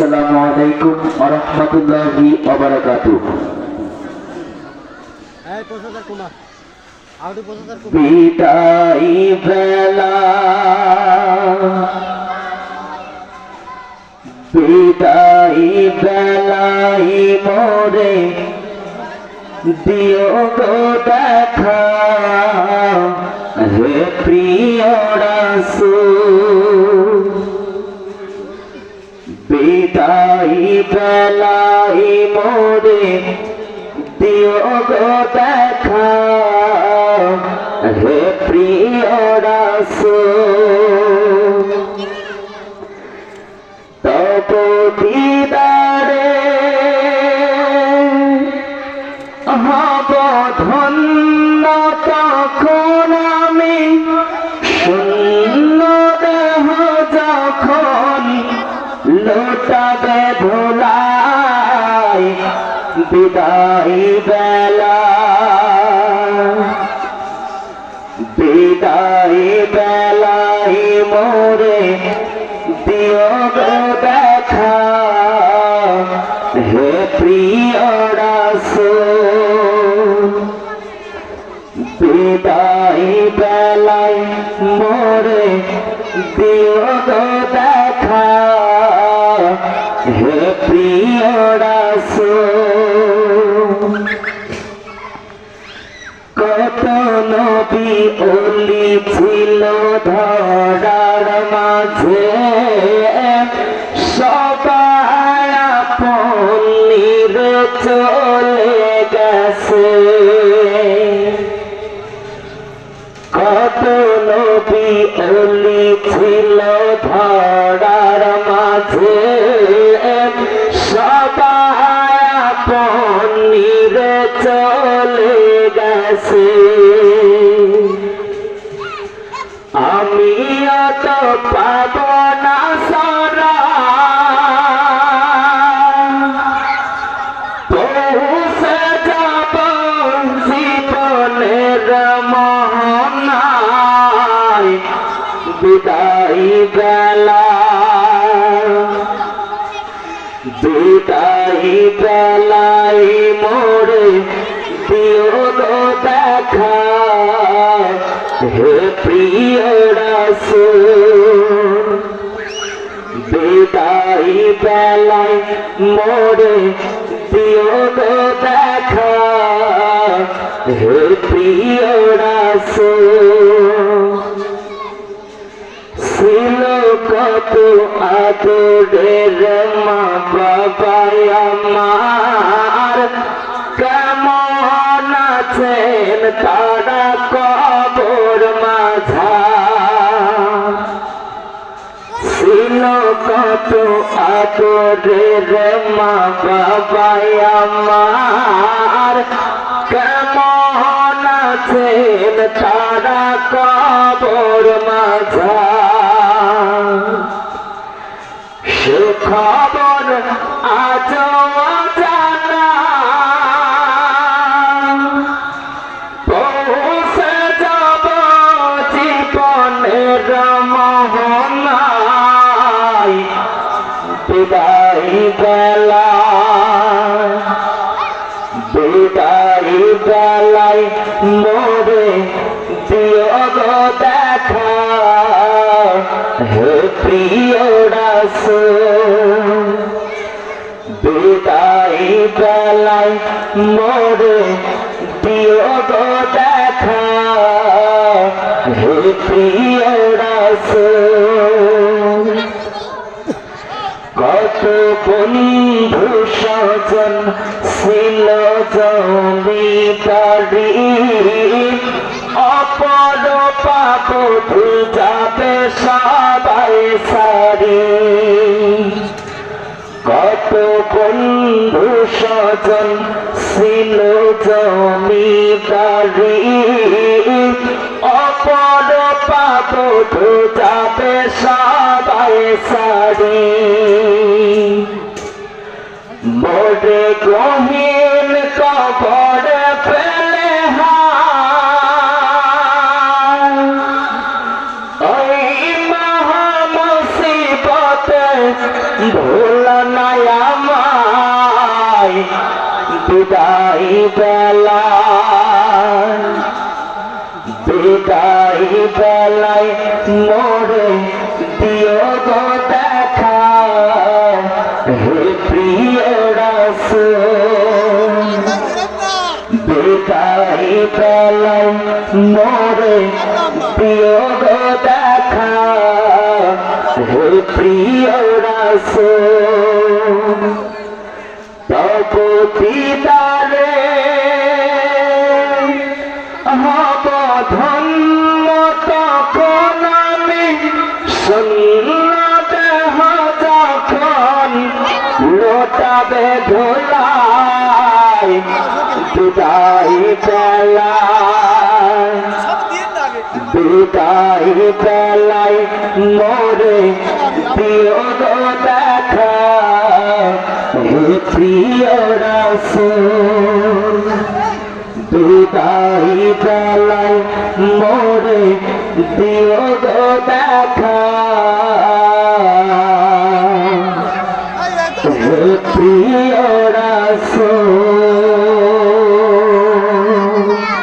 আসসালামু আলাইকুম ওয়া রাহমাতুল্লাহি ওয়া বারাকাতুহু। বিদায় বেলা বিদায় বেলায় মোরে দিও গো দেখা, হে প্রিয় রাসূল। বিদায় বেলায় মোরে দিও গো দেখা, হে প্রিয় রাসূল। তব দিদারে হব ধন্য, তখন আমি শূন্য দেহ যখন লোটাবে ধুলায়। বিদায় বেলা বিদায় বেলায় মোরে দিও গো দেখা, হে প্রিয় রাসূল। বিদায় বেলায় মোরে দিও গো দেখা, হে প্রিয় রাসূল। কত নবী ওলি ছিল ধরার মাঝে, সবাই আপন নিরে চলে গেছে। কত নবী ওলি ছিল ধরার মাঝে, সবাই আপন নিরে চলে গেছে। আমিও তো পাব না সারা, পৌঁছে যাব জীবনের মোহনায়। বিদায় বেলা বিদায় বেলায় মোরে দিও গো দেখা, হে প্রিয় রাসূল। বিদায় বেলায় মোরে দিও গো দেখা, হে প্রিয় রাসূল। ছিল কত আদরের মা বাবা আমার, কেমন আছেন তারা কবর মাঝার। ছিল কত আদরের মা বাবা আমার, কেমন আছেন তারা কবর মাঝার। সুখবর আজও জানা, পৌঁছে যাব জীবনের মোহনায়। বিদায় বেলা বিদায় বেলায় মোরে দিও গো দেখা, হে প্রিয় রাসূল। বিদায় বেলায় মোরে দিও গো দেখা, হে প্রিয় রাসূল। কত বন্ধু স্বজন ছিল জমিদারি, অপর পাপ যাবে সবাই সারি। কত বন্ধু স্বজন ছিল জমিদারি, অপর পাপ যাবে সবাই সারি। মোরে গহীন কবর ফেলে ওই মহা মুসিবতে ভোলা নাই আমায় বিদায় বেলায় বিদায় বেলায় মোরে দিও গো দেখা হে প্রিয় রাসূল বিদায় বেলায় মোরে দিও গো দেখা হে প্রিয় রাসূল তব দিদারে হব ধন্য তখন আমি সুন্নত যখন লোটাবে ধোলায় বিদায় বেলায় বিদায় বেলায় মোরে দিও গো দেখা হে প্রিয় রাসূল বিদায় বেলায় মোরে দিও গো দেখা হে প্রিয় রাসূল।